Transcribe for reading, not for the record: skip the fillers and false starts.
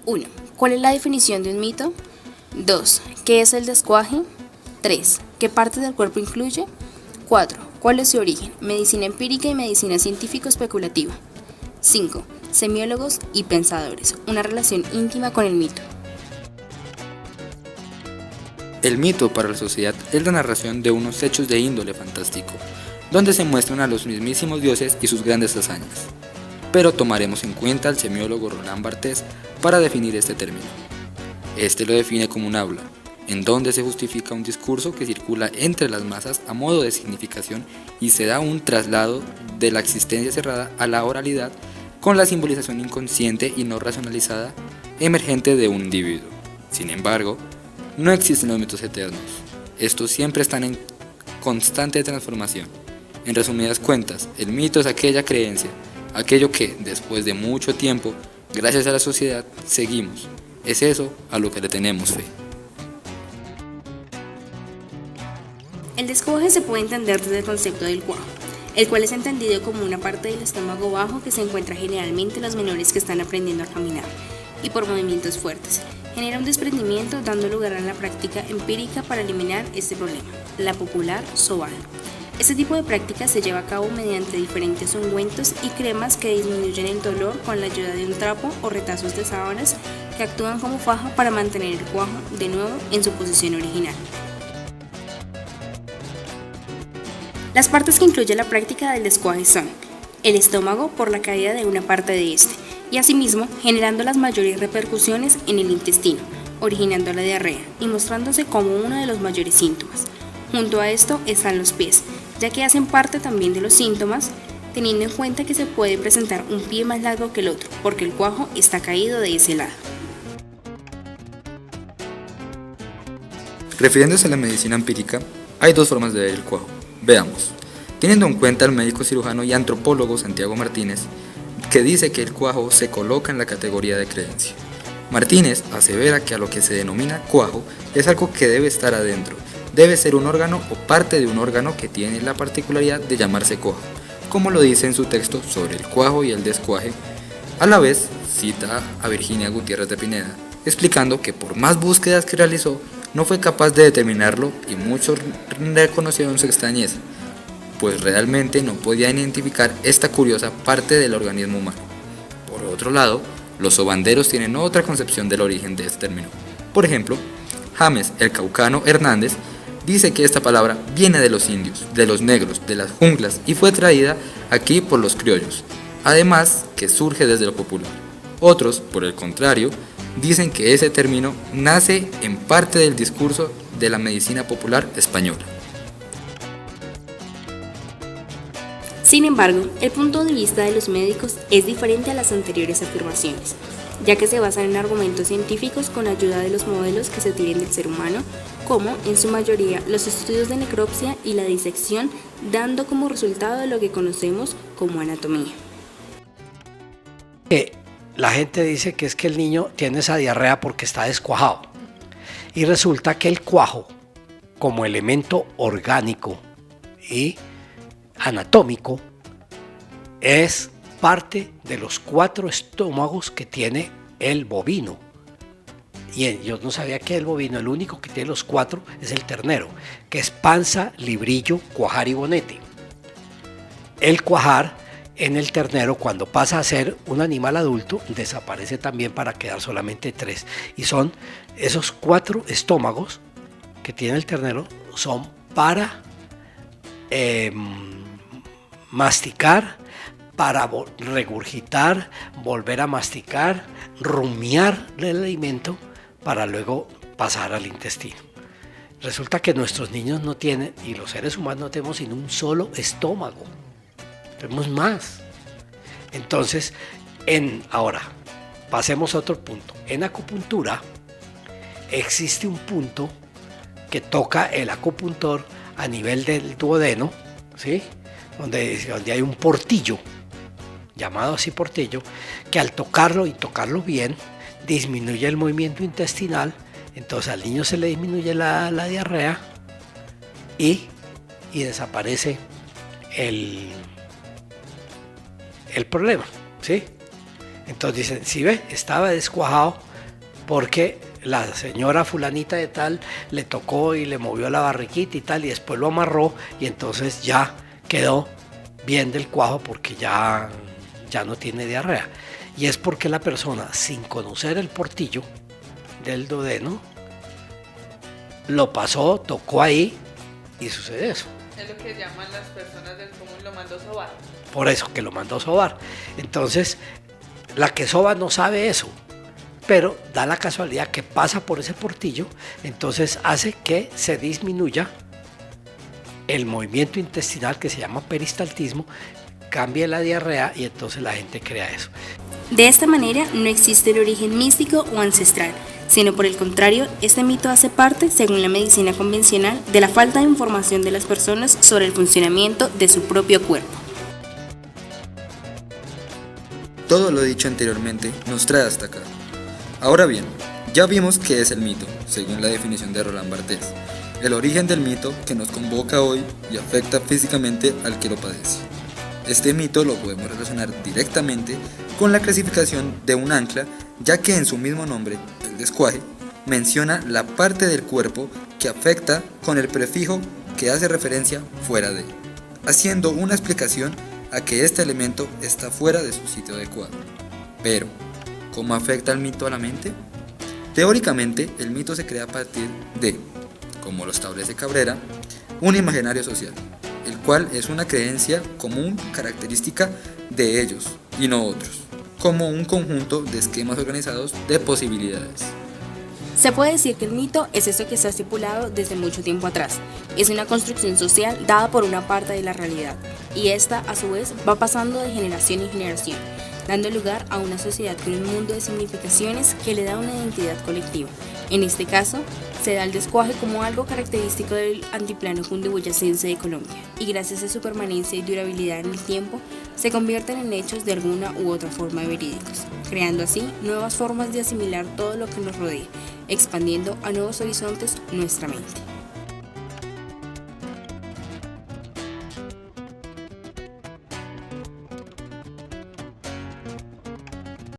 1. ¿Cuál es la definición de un mito? 2. ¿Qué es el descuaje? 3. ¿Qué parte del cuerpo incluye? 4. ¿Cuál es su origen? Medicina empírica y medicina científico-especulativa. 5. Semiólogos y pensadores. Una relación íntima con el mito. El mito para la sociedad es la narración de unos hechos de índole fantástico, donde se muestran a los mismísimos dioses y sus grandes hazañas. Pero tomaremos en cuenta al semiólogo Roland Barthes para definir este término. Este lo define como un habla, en donde se justifica un discurso que circula entre las masas a modo de significación y se da un traslado de la existencia cerrada a la oralidad con la simbolización inconsciente y no racionalizada emergente de un individuo. Sin embargo, no existen los mitos eternos. Estos siempre están en constante transformación. En resumidas cuentas, el mito es aquella creencia, aquello que, después de mucho tiempo, gracias a la sociedad, seguimos. Es eso a lo que le tenemos fe. El descuaje se puede entender desde el concepto del cuajo, el cual es entendido como una parte del estómago bajo que se encuentra generalmente en los menores que están aprendiendo a caminar y por movimientos fuertes. Genera un desprendimiento dando lugar a la práctica empírica para eliminar este problema, la popular sobal. Este tipo de práctica se lleva a cabo mediante diferentes ungüentos y cremas que disminuyen el dolor con la ayuda de un trapo o retazos de sábanas que actúan como faja para mantener el cuajo de nuevo en su posición original. Las partes que incluye la práctica del descuaje son el estómago por la caída de una parte de este y asimismo generando las mayores repercusiones en el intestino, originando la diarrea y mostrándose como uno de los mayores síntomas. Junto a esto están los pies, ya que hacen parte también de los síntomas, teniendo en cuenta que se puede presentar un pie más largo que el otro, porque el cuajo está caído de ese lado. Refiriéndose a la medicina empírica, hay dos formas de ver el cuajo. Veamos. Teniendo en cuenta al médico cirujano y antropólogo Santiago Martínez, que dice que el cuajo se coloca en la categoría de creencia. Martínez asevera que a lo que se denomina cuajo es algo que debe estar adentro, debe ser un órgano o parte de un órgano que tiene la particularidad de llamarse cuajo, como lo dice en su texto sobre el cuajo y el descuaje. A la vez, cita a Virginia Gutiérrez de Pineda, explicando que por más búsquedas que realizó, no fue capaz de determinarlo y muchos reconocieron su extrañeza, pues realmente no podía identificar esta curiosa parte del organismo humano. Por otro lado, los sobanderos tienen otra concepción del origen de este término. Por ejemplo, James el Caucano Hernández dice que esta palabra viene de los indios, de los negros, de las junglas y fue traída aquí por los criollos, además que surge desde lo popular. Otros, por el contrario, dicen que ese término nace en parte del discurso de la medicina popular española. Sin embargo, el punto de vista de los médicos es diferente a las anteriores afirmaciones, ya que se basan en argumentos científicos con ayuda de los modelos que se tienen del ser humano, como, en su mayoría, los estudios de necropsia y la disección, dando como resultado lo que conocemos como anatomía. La gente dice que es que el niño tiene esa diarrea porque está descuajado. Y resulta que el cuajo, como elemento orgánico y anatómico, es parte de los 4 estómagos que tiene el bovino. Y yo no sabía que el bovino, el único que tiene los 4 es el ternero, que es panza, librillo, cuajar y bonete. El cuajar en el ternero, cuando pasa a ser un animal adulto, desaparece también para quedar solamente 3. Y son esos 4 estómagos que tiene el ternero, son para masticar, para regurgitar, volver a masticar, rumiar el alimento para luego pasar al intestino. Resulta que nuestros niños no tienen, y los seres humanos no tenemos sino un solo estómago. Tenemos más. Entonces, ahora, pasemos a otro punto. En acupuntura existe un punto que toca el acupuntor a nivel del duodeno, ¿sí? Donde hay un portillo, llamado así portillo, que al tocarlo y tocarlo bien, disminuye el movimiento intestinal. Entonces al niño se le disminuye la diarrea y desaparece el problema, ¿sí? Entonces dicen, si ve, estaba descuajado, porque la señora fulanita de tal le tocó y le movió la barriguita y tal, y después lo amarró y entonces ya quedó bien del cuajo porque ya no tiene diarrea. Y es porque la persona, sin conocer el portillo del duodeno, lo pasó, tocó ahí y sucede eso. Es lo que llaman las personas del común, lo mandó sobar. Por eso que lo mandó sobar. Entonces, la que soba no sabe eso, pero da la casualidad que pasa por ese portillo, entonces hace que se disminuya el movimiento intestinal, que se llama peristaltismo, cambie la diarrea y entonces la gente crea eso. De esta manera no existe el origen místico o ancestral, sino por el contrario, este mito hace parte, según la medicina convencional, de la falta de información de las personas sobre el funcionamiento de su propio cuerpo. Todo lo dicho anteriormente nos trae hasta acá. Ahora bien, ya vimos qué es el mito, según la definición de Roland Barthes, el origen del mito que nos convoca hoy y afecta físicamente al que lo padece. Este mito lo podemos relacionar directamente con la clasificación de un ancla, ya que en su mismo nombre, el descuaje, menciona la parte del cuerpo que afecta con el prefijo que hace referencia fuera de, haciendo una explicación a que este elemento está fuera de su sitio adecuado. Pero, ¿cómo afecta el mito a la mente? Teóricamente, el mito se crea a partir de, como lo establece Cabrera, un imaginario social, el cual es una creencia común característica de ellos y no otros, como un conjunto de esquemas organizados de posibilidades. Se puede decir que el mito es eso que está estipulado desde mucho tiempo atrás. Es una construcción social dada por una parte de la realidad, y esta, a su vez, va pasando de generación en generación, dando lugar a una sociedad con un mundo de significaciones que le da una identidad colectiva. En este caso, se da el descuaje como algo característico del altiplano cundiboyacense de Colombia, y gracias a su permanencia y durabilidad en el tiempo, se convierten en hechos de alguna u otra forma verídicos, creando así nuevas formas de asimilar todo lo que nos rodea, expandiendo a nuevos horizontes nuestra mente.